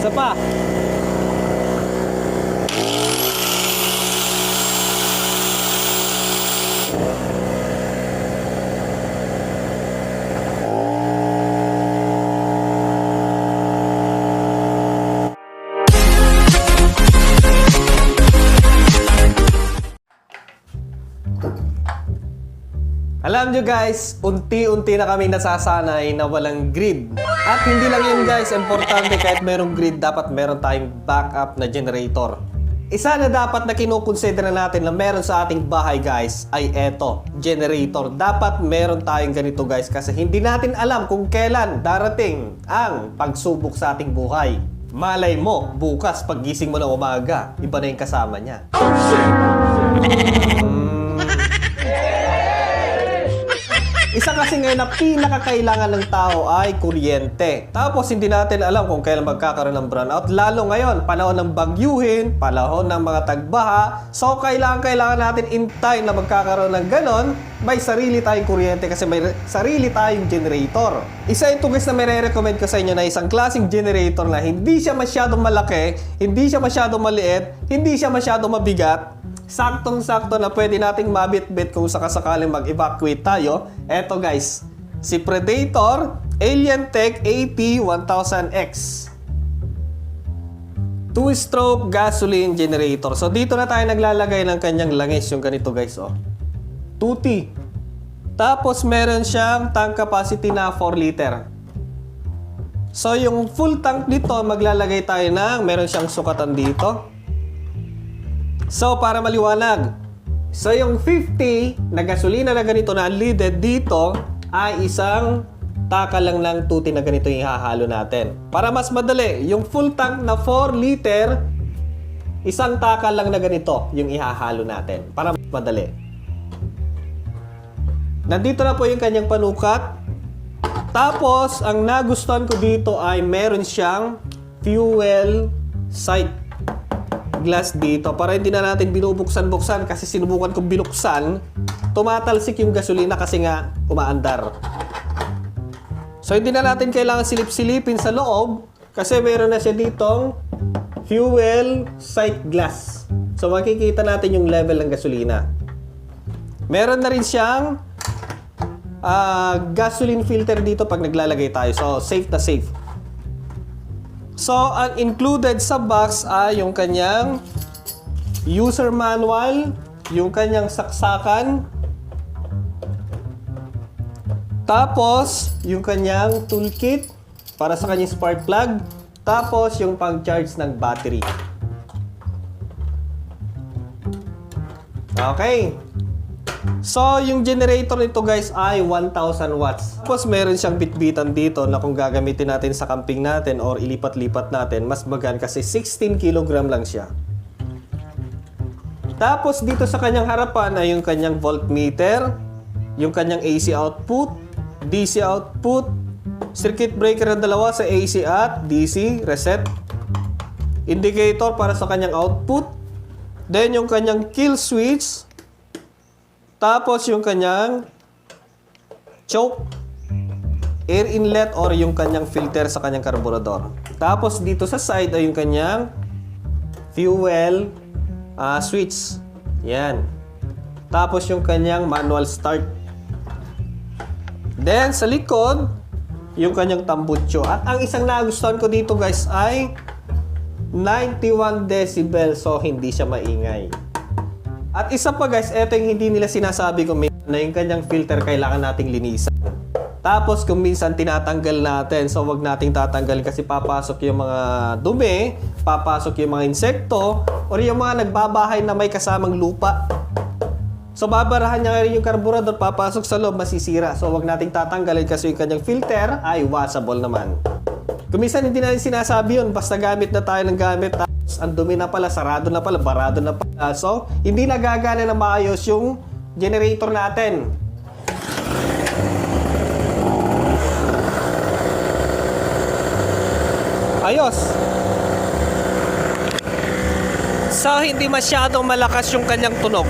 Isa pa. Alam nyo guys, unti-unti na kami nasasanay na walang grid. At hindi lang yun guys, importante kahit merong grid, dapat meron tayong backup na generator. Isa na dapat na kinukonsidera natin na meron sa ating bahay guys ay eto, generator. Dapat meron tayong ganito guys kasi hindi natin alam kung kailan darating ang pagsubok sa ating buhay. Malay mo, bukas paggising mo ng umaga, iba na yung kasama niya. Isa kasi ngayon na pinakakailangan ng tao ay kuryente. Tapos hindi natin alam kung kailan magkakaroon ng brownout. Lalo ngayon, panahon ng bagyuhin, panahon ng mga tagbaha. So kailangan natin in time na magkakaroon ng ganon, may sarili tayong kuryente kasi may sarili tayong generator. Isa ito guys na may recommend ko sa inyo na isang klaseng generator na hindi siya masyadong malaki, hindi siya masyadong maliit, hindi siya masyadong mabigat. Saktong-sakto na pwede nating mabit-bit kung sakasakaling mag-evacuate tayo. Eto guys, si Predator Alientech AT1000X 2-stroke gasoline generator. So dito na tayo naglalagay ng kanyang langis, yung ganito guys, oh. 2T. Tapos meron siyang tank capacity na 4 liter. So yung full tank dito, maglalagay tayo ng, meron siyang sukatan dito. So, para maliwanag. So, yung 50 na gasolina na ganito na unleaded dito ay isang taka lang ng tuti na ganito yung ihahalo natin. Para mas madali, yung full tank na 4 liter, isang taka lang na ganito yung ihahalo natin. Para mas madali. Nandito na po yung kanyang panukat. Tapos, ang nagustuhan ko dito ay meron siyang fuel sight glass dito para hindi na natin binubuksan-buksan kasi sinubukan kong binuksan, tumatalsik yung gasolina kasi nga umaandar. So hindi na natin kailangan silip-silipin sa loob kasi meron na siya ditong fuel sight glass. So makikita natin yung level ng gasolina. Meron na rin siyang gasoline filter dito pag naglalagay tayo. So safe na safe. So, ang included sa box ay yung kanyang user manual, yung kanyang saksakan, tapos yung kanyang toolkit para sa kanyang spark plug, tapos yung pang-charge ng battery. Okay. So, yung generator nito guys ay 1,000 watts. Tapos meron siyang bitbitan dito na kung gagamitin natin sa camping natin or ilipat-lipat natin, mas magaan kasi 16 kg lang siya. Tapos dito sa kanyang harapan ay yung kanyang voltmeter, yung kanyang AC output, DC output, circuit breaker na dalawa sa AC at DC reset, indicator para sa kanyang output, then yung kanyang kill switch, tapos yung kanyang choke, air inlet or yung kanyang filter sa kanyang karburador. Tapos dito sa side ay yung kanyang fuel switch. Yan. Tapos yung kanyang manual start. Then sa likod, yung kanyang tambucho. At ang isang nagustuhan ko dito guys ay 91 decibel. So hindi siya maingay. At isa pa guys, eto yung hindi nila sinasabi kung na yung kanyang filter kailangan nating linisan. Tapos kung minsan tinatanggal natin, so wag nating tatanggal kasi papasok yung mga dumi, papasok yung mga insekto, or yung mga nagbabahay na may kasamang lupa. So babarahan niya rin yung karburador, papasok sa loob, masisira. So wag nating tatanggalin kasi yung kanyang filter ay washable naman. Kung minsan hindi natin sinasabi yun, basta gamit na tayo ng gamit, ang dumi na pala, sarado na pala, barado na pala. So, hindi nagagana na maayos yung generator natin. Ayos. So, hindi masyadong malakas yung kanyang tunog.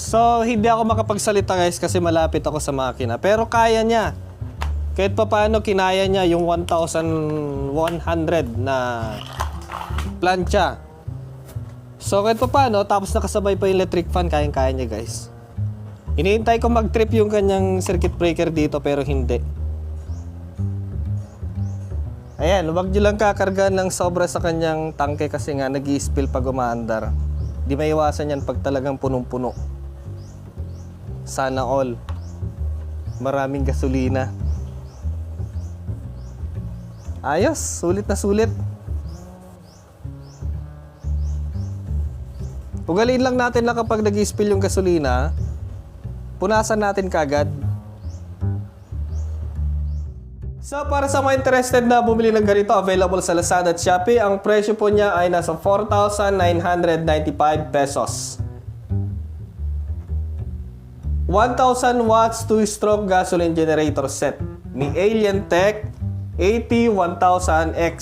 So, hindi ako makapagsalita guys kasi malapit ako sa makina. Pero kaya niya. Kahit pa paano, kinaya niya yung 1,100 na plancha. So, kahit pa paano, tapos nakasabay pa yung electric fan, kayang-kaya niya guys. Hinihintay ko mag-trip yung kanyang circuit breaker dito pero hindi. Ayan, huwag nyo lang kakarga ng sobra sa kanyang tangke kasi nga nag-i-spill pag umaandar. Di maiwasan yan pag talagang punong-puno. Sana all. Maraming gasolina. Ayos, sulit na sulit. Ugaliin lang natin na kapag nag-i-spill yung gasolina, punasan natin kagad. So para sa mga interested na bumili ng ganito, available sa Lazada at Shopee, ang presyo po niya ay nasa 4,995 pesos. 1,000 watts 2-stroke gasoline generator set ni Alientech AT1000X.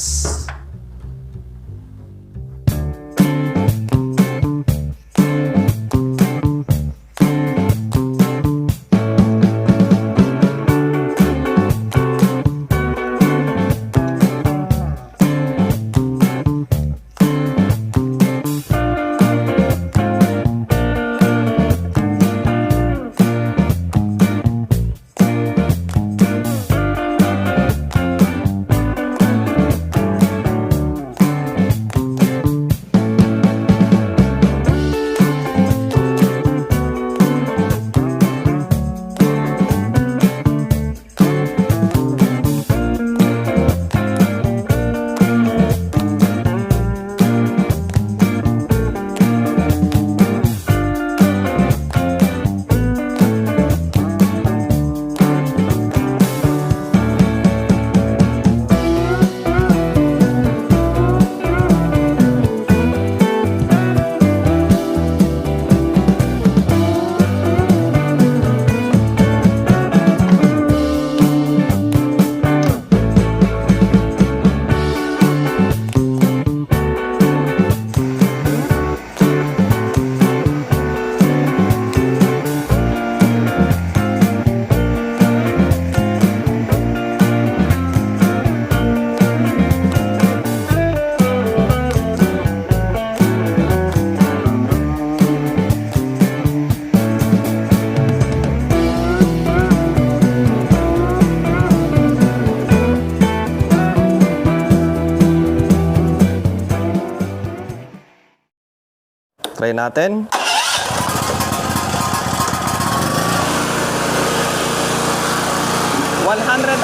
Try natin.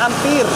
Ampere.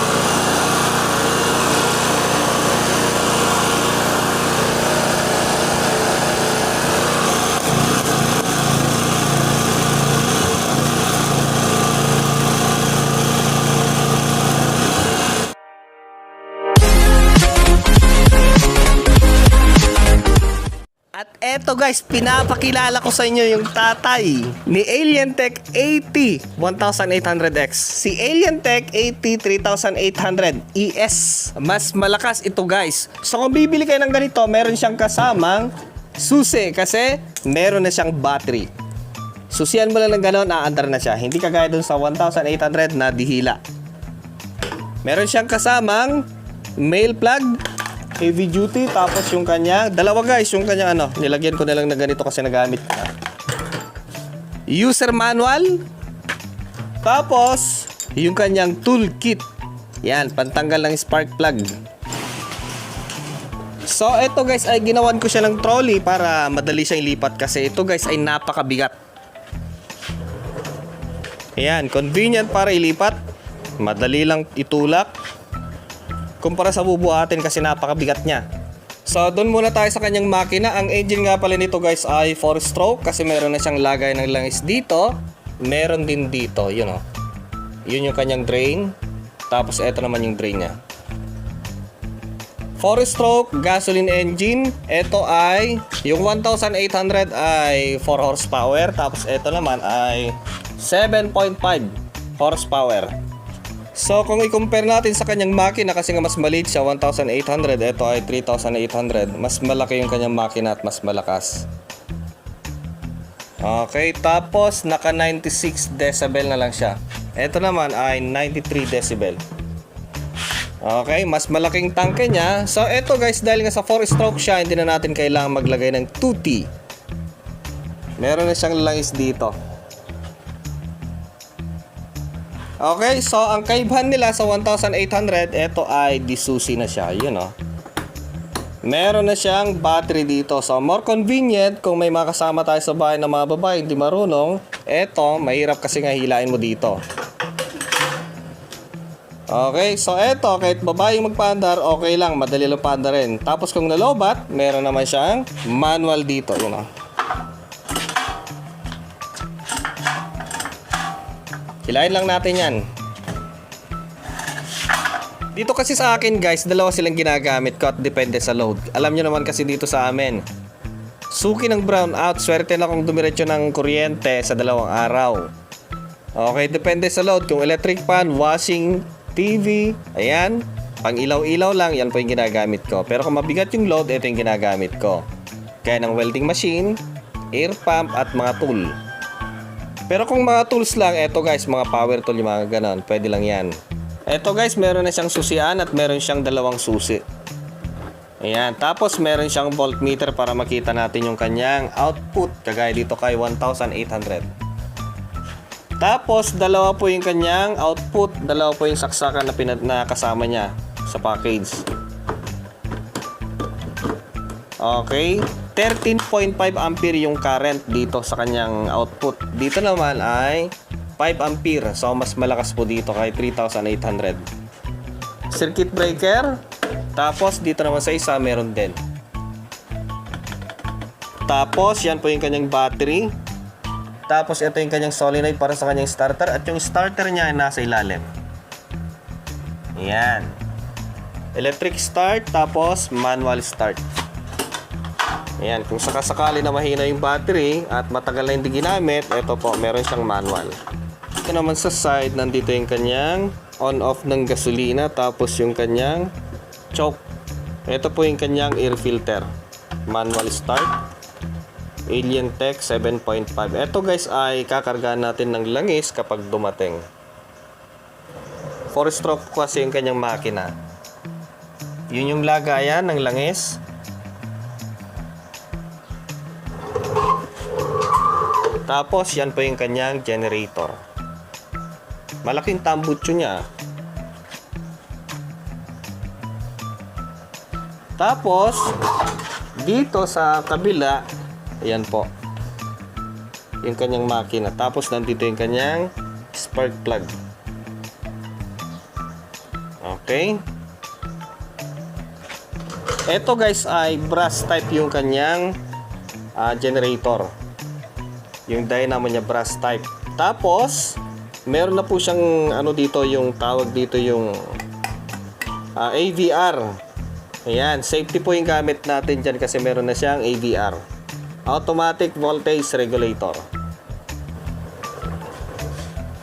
At eto guys, pinapakilala ko sa inyo yung tatay ni Alientech AT1800X. Si Alientech AT3800 ES. Mas malakas ito guys. So kung bibili kayo ng ganito, meron siyang kasamang susi kasi meron na siyang battery. Susian mo lang ng ganon, aandar na siya. Hindi kagaya dun sa 1800 na dihila. Meron siyang kasamang male plug, heavy duty, tapos yung kanya, dalawa guys, yung kanya nilagyan ko na lang na ganito kasi nagamit na. User manual, tapos yung kanyang toolkit. Yan, pantanggal ng spark plug. So ito guys ay ginawan ko siya ng trolley para madali siyang ilipat kasi ito guys ay napakabigat. Yan, convenient para ilipat, madali lang itulak kumpara sa bubuhatin kasi napakabigat niya. So doon muna tayo sa kanyang makina. Ang engine nga pala nito guys ay 4-stroke kasi meron na siyang lagay ng langis dito. Meron din dito, yun o. Yun yung kanyang drain. Tapos eto naman yung drain niya. 4-stroke gasoline engine. Ito ay yung 1800 ay 4 horsepower. Tapos eto naman ay 7.5 horsepower. So kung i-compare natin sa kanyang makina kasi nga mas maliit siya 1800, ito ay 3800, mas malaki yung kanyang makina at mas malakas. Okay, tapos naka 96 decibel na lang siya. Ito naman ay 93 decibel. Okay, mas malaking tangke niya. So ito guys, dahil nga sa 4-stroke siya, hindi na natin kailangan maglagay ng 2T. Meron na siyang langis dito. Okay, so ang kaibahan nila sa 1,800, ito ay disusi na siya. Yun o. Meron na siyang battery dito. So more convenient kung may makasama tayo sa bahay ng mga babae hindi marunong. Ito, mahirap kasi nga hilain mo dito. Okay, so ito, kahit babae yung magpaandar, okay lang, madali lang paandarin. Tapos kung nalobat, meron naman siyang manual dito. Yun o. Hilain lang natin yan. Dito kasi sa akin guys, dalawa silang ginagamit ko at depende sa load. Alam nyo naman kasi dito sa amin, suki ng brownout, swerte na kung dumiretso ng kuryente sa 2 araw. Okay, depende sa load. Kung electric fan, washing, TV, ayan, pang ilaw-ilaw lang, yan po yung ginagamit ko. Pero kung mabigat yung load, ito yung ginagamit ko. Kaya ng welding machine, air pump at mga tool. Pero kung mga tools lang, eto guys, mga power tool, yung mga ganon, pwede lang yan. Eto guys, meron na siyang susian at meron siyang 2 susi. Ayan, tapos meron siyang voltmeter para makita natin yung kanyang output, kagaya dito kay 1,800. Tapos, 2 po yung kanyang output, 2 po yung saksakan na kasama niya sa package. Okay, 13.5 ampere yung current dito sa kanyang output. Dito naman ay 5 ampere. So, mas malakas po dito kay 3,800. Circuit breaker. Tapos, dito naman sa isa, meron din. Tapos, yan po yung kanyang battery. Tapos, ito yung kanyang solenoid para sa kanyang starter. At yung starter niya ay nasa ilalim. Yan. Electric start. Tapos, manual start. Ayan, kung sakasakali na mahina yung battery at matagal na hindi ginamit, ito po, meron siyang manual. Ito naman sa side, nandito yung kanyang on-off ng gasolina, tapos yung kanyang choke. Ito po yung kanyang air filter. Manual start. Alien Tech 7.5. Ito guys ay kakargahan natin ng langis kapag dumating. 4-stroke kasi yung kanyang makina. Yun yung lagayan ng langis. Tapos, yan po yung kanyang generator. Malaking tambutso niya. Tapos, dito sa kabila, ayan po, yung kanyang makina. Tapos, nandito yung kanyang spark plug. Okay. Ito guys ay brass type yung kanyang generator. Yung dynamo niya brass type. Tapos, meron na po siyang ano dito, yung tawag dito yung AVR. Ayan, safety po yung gamit natin dyan kasi meron na siyang AVR. Automatic Voltage Regulator.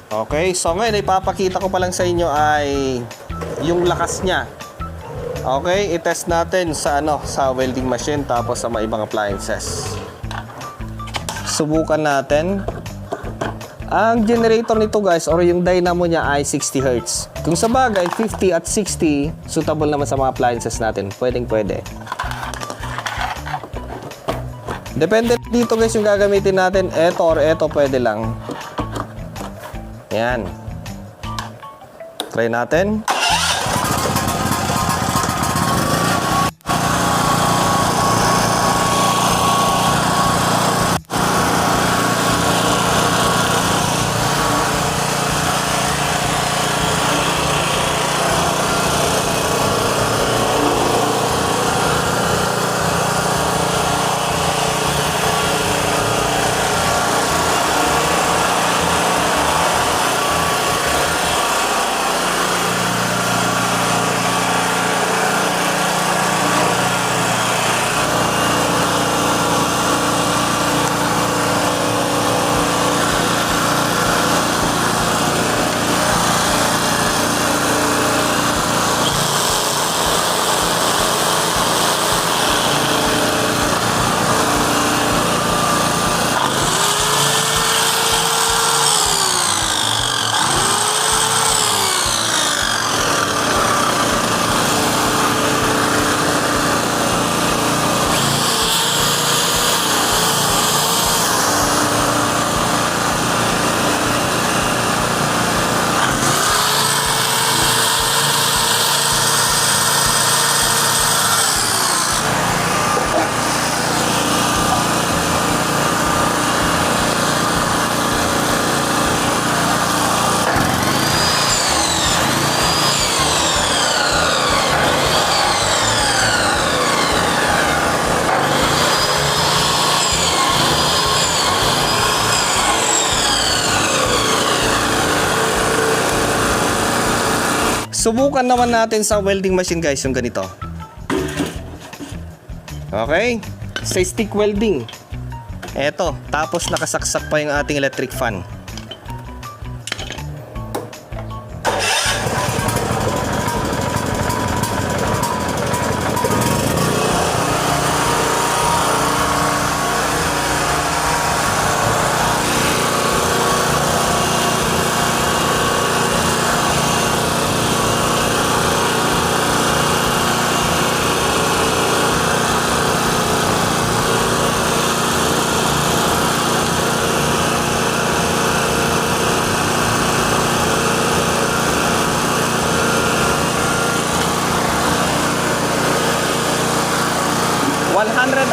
Okay, so ngayon ipapakita ko pa lang sa inyo ay yung lakas niya. Okay, i-test natin sa sa welding machine tapos sa mga ibang appliances. Subukan natin. Ang generator nito guys or yung dynamo niya ay 60 Hz. Kung sa bagay 50 at 60 suitable naman sa mga appliances natin. Pwede. Depende dito guys yung gagamitin natin. Ito or ito pwede lang. Yan. Try natin. Subukan naman natin sa welding machine guys, yung ganito. Okay, sa stick welding. Eto, tapos nakasaksak pa yung ating electric fan.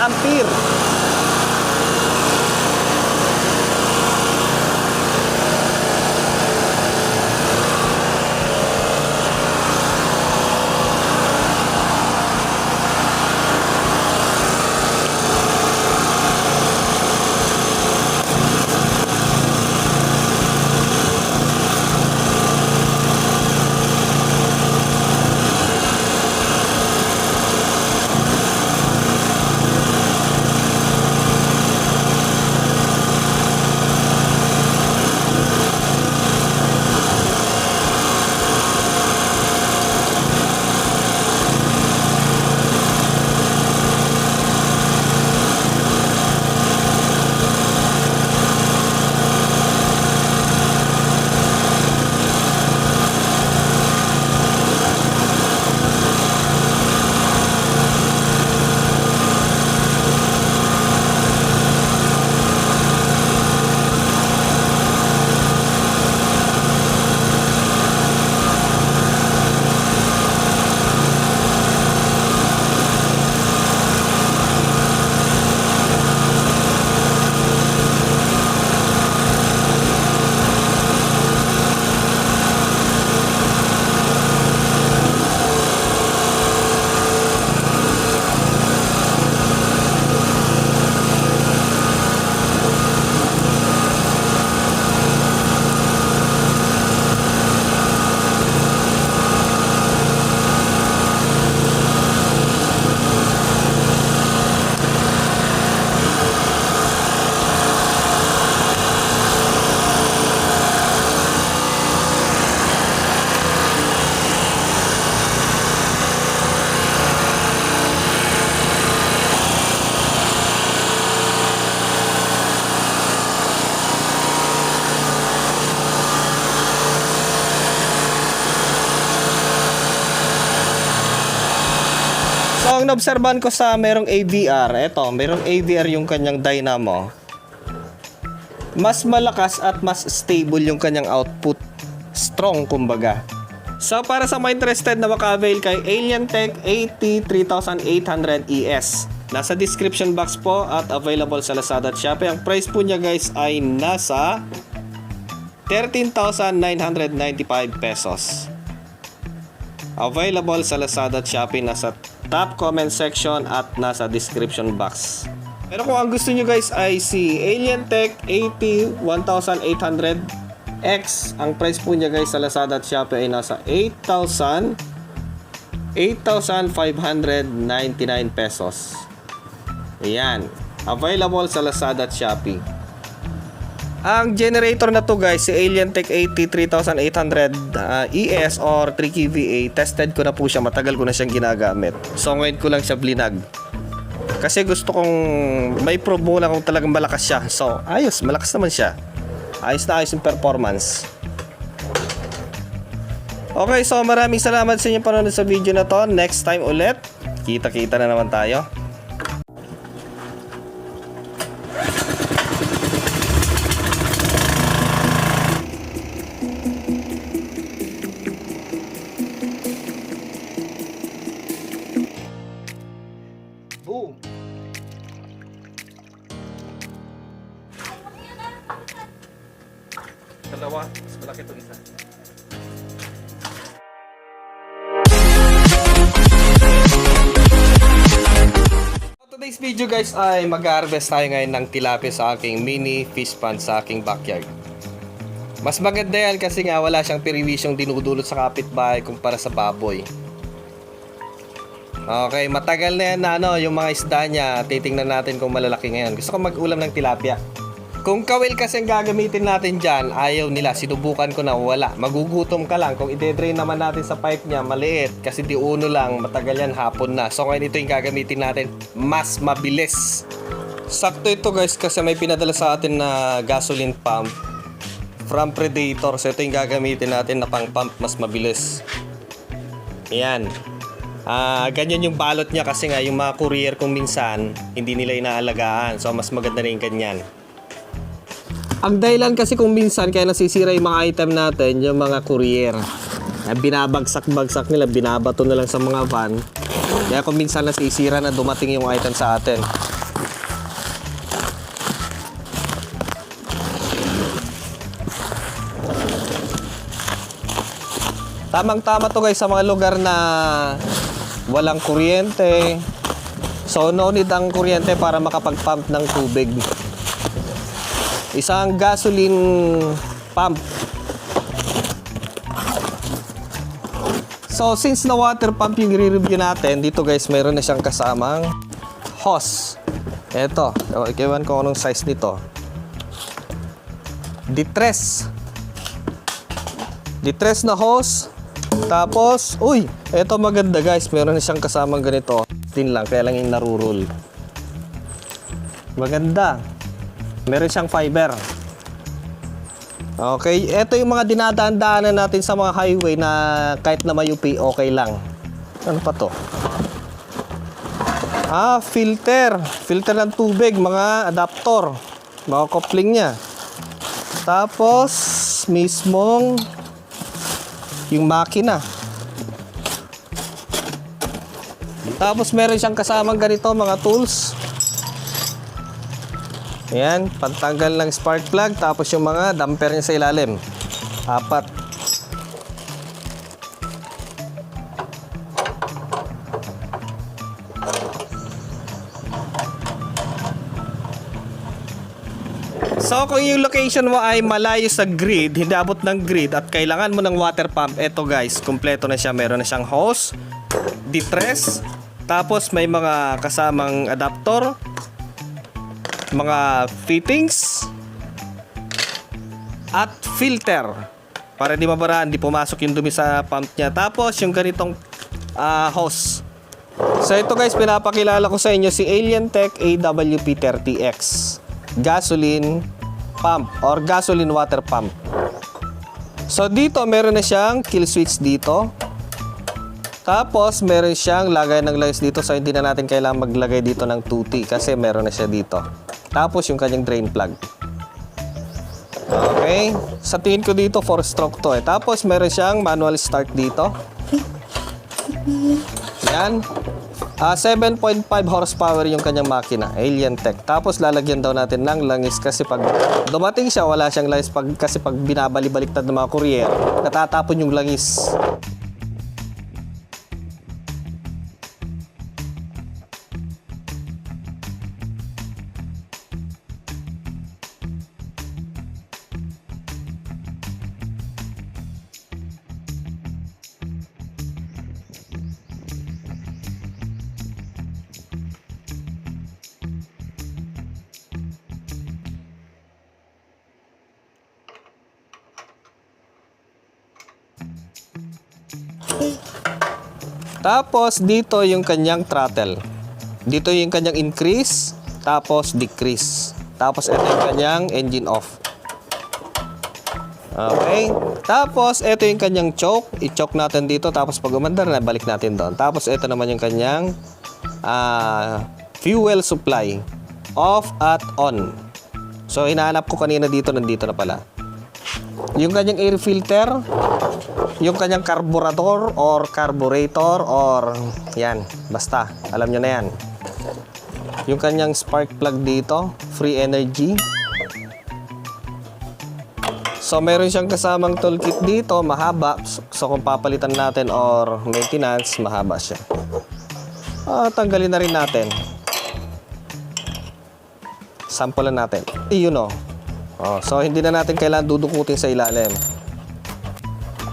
Ampere. So, ang naobserbahan ko sa merong AVR, eto, merong AVR yung kanyang dynamo. Mas malakas at mas stable yung kanyang output. Strong, kumbaga. So, para sa mga interested na maka-avail kay Alientech AT3800ES, nasa description box po at available sa Lazada at Shopee. Ang price po niya guys ay nasa 13,995 pesos. Available sa Lazada at Shopee, nasa top comment section at nasa description box. Pero kung ang gusto nyo guys ay si Alientech AT1800X, ang price po niya guys sa Lazada at Shopee ay nasa 8,599 pesos. Ayan. Available sa Lazada at Shopee. Ang generator na to guys, si Alientech AT3800ES or 3 kVA, tested ko na po siya, matagal ko na siyang ginagamit. So ngayon ko lang siya blinag. Kasi gusto kong may probe muna kung talagang malakas siya. So ayos, malakas naman siya. Ayos na ayos yung performance. Okay, so maraming salamat sa inyong panonood sa video na to. Next time ulit, kita-kita na naman tayo. Boom! Dalawa, mas malaki itong isa. Today's video guys ay mag-harvest tayo ngayon ng tilapia sa aking mini fish pond sa aking backyard. Mas maganda yan kasi nga wala siyang perwisyong dinudulot sa kapitbahay kumpara sa baboy. Okay, matagal na yan na yung mga isda niya. Titingnan natin kung malalaki ngayon. Gusto ko mag-ulam ng tilapia. Kung kawil kasi ang gagamitin natin dyan, ayaw nila. Sinubukan ko na, wala. Magugutom ka lang. Kung i-drain naman natin sa pipe niya, maliit. Kasi di uno lang, matagal yan, hapon na. So ngayon ito yung gagamitin natin, mas mabilis. Sakto ito guys kasi may pinadala sa atin na gasoline pump from Predator. So ito yung gagamitin natin na pang pump mas mabilis. Yan. Ganyan yung balot niya kasi nga yung mga courier kung minsan hindi nila inaalagaan. So mas maganda na yung ganyan. Ang dahilan kasi kung minsan kaya nasisira yung mga item natin, yung mga courier, binabagsak-bagsak nila, binabato na lang sa mga van. Kaya kung minsan nasisira na dumating yung item sa atin. Tamang-tama to guys sa mga lugar na walang kuryente. So no need ang kuryente para makapag-pump ng tubig. Isang gasoline pump. So since na water pump yung i-review natin, dito guys mayroon na siyang kasamang hose. Eto, ikiwan ko anong size nito. Distress na hose. Tapos, uy, eto maganda guys, meron na siyang kasamang ganito. Din lang, kaya lang yung narurul. Maganda. Meron siyang fiber. Okay, eto yung mga dinadaan-daanan natin sa mga highway na kahit na mayupi, okay lang. Ano pa to? Filter. Filter ng tubig, mga adaptor. Mga coupling niya. Tapos, mismong yung makina. Tapos meron siyang kasamang ganito mga tools. Ayan, pantanggal ng spark plug. Tapos yung mga damper niya sa ilalim. 4. So kung yung location mo ay malayo sa grid, hindi abot ng grid at kailangan mo ng water pump, eto guys, kumpleto na siya. Meron na siyang hose, distress, tapos may mga kasamang adaptor, mga fittings, at filter para di mabaraan, di pumasok yung dumi sa pump niya. Tapos yung ganitong hose. So ito guys, pinapakilala ko sa inyo si Alientech AWP30X gasoline pump or gasoline water pump. So dito meron na siyang kill switch dito. Tapos meron siyang lagay ng lines dito, so hindi na natin kailangan maglagay dito ng 2T kasi meron na siya dito. Tapos yung kanyang drain plug. Okay, sa tingin ko dito 4-stroke to eh. Tapos meron siyang manual start dito. Yan. 7.5 horsepower yung kanyang makina, Alientech. Tapos lalagyan daw natin ng langis kasi pag dumating siya, wala siyang langis kasi pag binabali-baliktad ng mga courier, natatapon yung langis. Tapos dito yung kanyang throttle. Dito yung kanyang increase, tapos decrease. Tapos ito yung kanyang engine off. Okay. Tapos ito yung kanyang choke. I-choke natin dito, tapos pag umandar na, balik natin doon. Tapos ito naman yung kanyang fuel supply. Off at on. So hinahanap ko kanina dito, nandito na pala. Yung kanyang air filter, yung kanyang carburetor or yan, basta alam nyo na yan. Yung kanyang spark plug dito, free energy. So meron siyang kasamang toolkit dito, mahaba. So kung papalitan natin or maintenance, mahaba siya. Tanggalin na rin natin. Sample natin. Yun o. Oh, so hindi na natin kailangan dudukutin sa ilalim.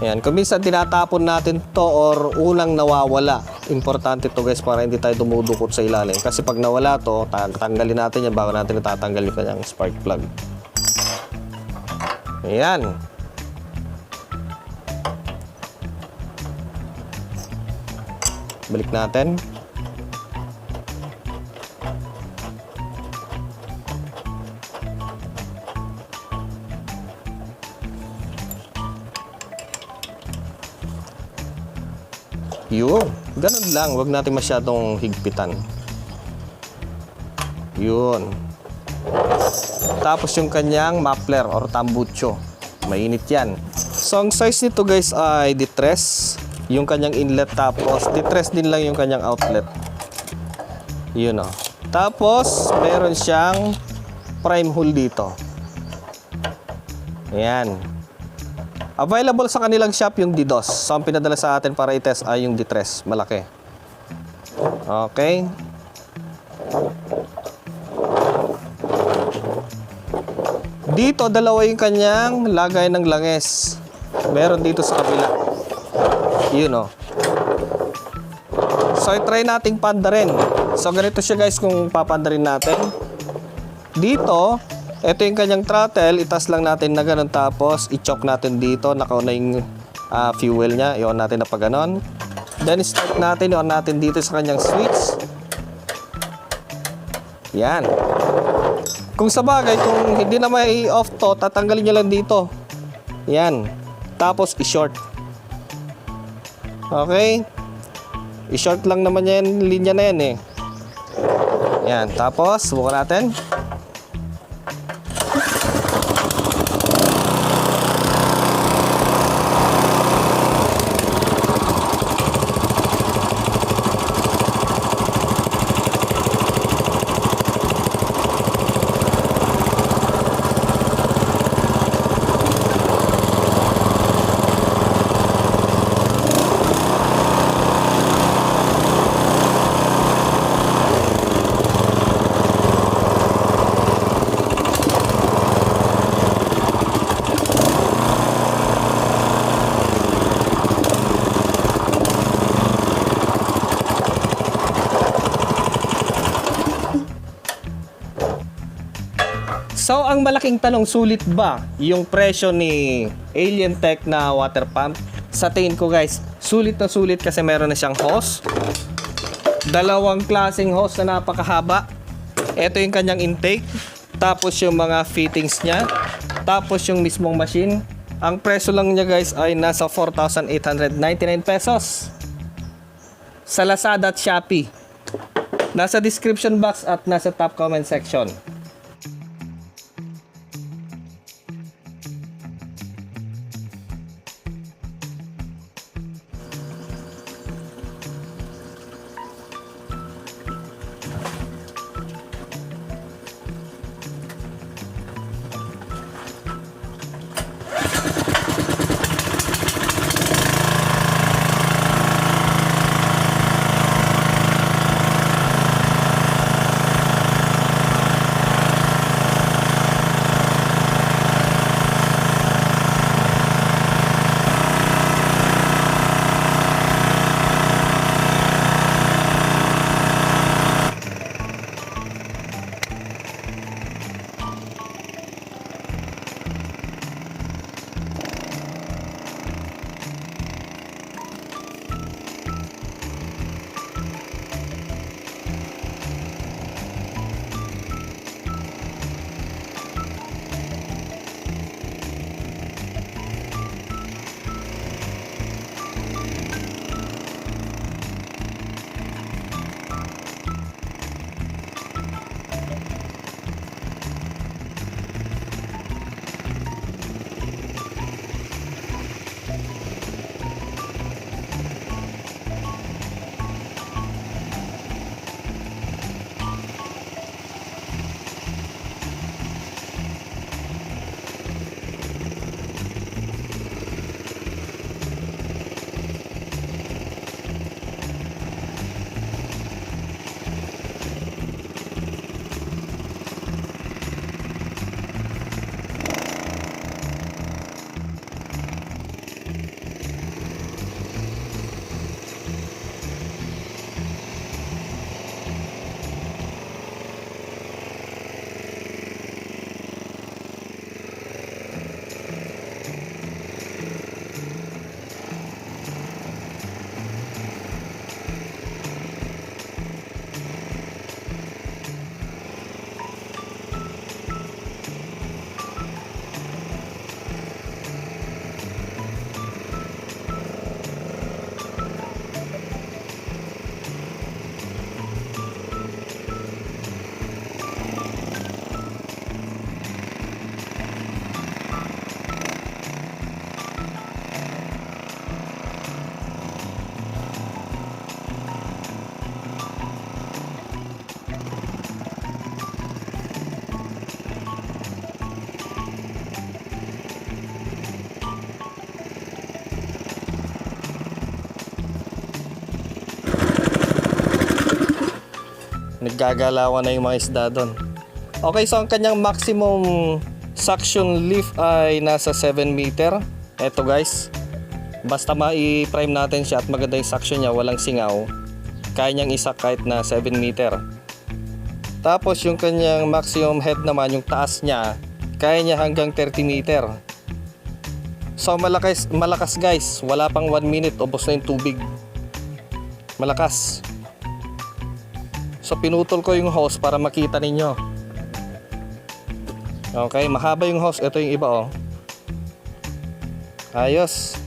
Ayan, kung minsan tinatapon natin to or unang nawawala. Importante to guys para hindi tayo dumudukot sa ilalim. Kasi pag nawala to, tanggalin natin yan bago natin natatanggal yung kanyang spark plug. Ayan. Balik natin. Yun. Ganun lang. Huwag natin masyadong higpitan. Yun. Tapos yung kanyang muffler or tambucho. Mainit yan. So, ang size nito guys ay detress. Yung kanyang inlet tapos detress din lang yung kanyang outlet. Yun o. Tapos, meron siyang prime hole dito. Ayan. Available sa kanilang shop yung DDoS. So, ang pinadala sa atin para i-test ay yung detress. Malaki. Okay. Dito, dalawa yung kanyang lagay ng langes. Meron dito sa kabila. Yun o. So, i-try nating pandarin. So, ganito siya guys kung papandarin natin. Dito, ito yung kanyang throttle. Itas lang natin na ganun. Tapos, i-choke natin dito. Nakauna yung fuel niya. I-on natin na pa ganun. Then, start natin. I-on natin dito sa kanyang switch. Yan. Kung sa bagay, kung hindi na may off to, tatanggalin nyo lang dito. Yan. Tapos, i-short. Okay. I-short lang naman yan, linya na yan eh. Yan. Tapos, subukan natin. So, ang malaking tanong, sulit ba yung presyo ni Alien Tech na water pump? Sa tingin ko guys, sulit na sulit kasi meron na siyang hose. Dalawang klaseng hose na napakahaba. Ito yung kanyang intake. Tapos yung mga fittings niya. Tapos yung mismong machine. Ang presyo lang niya guys ay nasa 4,899 pesos. Sa Lazada at Shopee. Nasa description box at nasa top comment section. naggagalawan na yung mga isda doon. Okay, so ang kanyang maximum suction lift ay nasa 7 meter. Eto guys, basta ma-prime natin siya at maganda yung suction niya, walang singaw, kaya niyang isak kahit na 7 meter. Tapos yung kanyang maximum head naman, yung taas niya, kaya niya hanggang 30 meter. So malakas guys, wala pang 1 minute, ubos na yung tubig. Malakas. So pinutol ko yung hose para makita ninyo. Okay, mahaba yung hose. Ito yung iba oh. Ayos.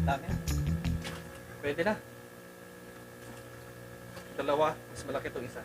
Dami. Pwede na. Dalawa, mas malaki itong isa.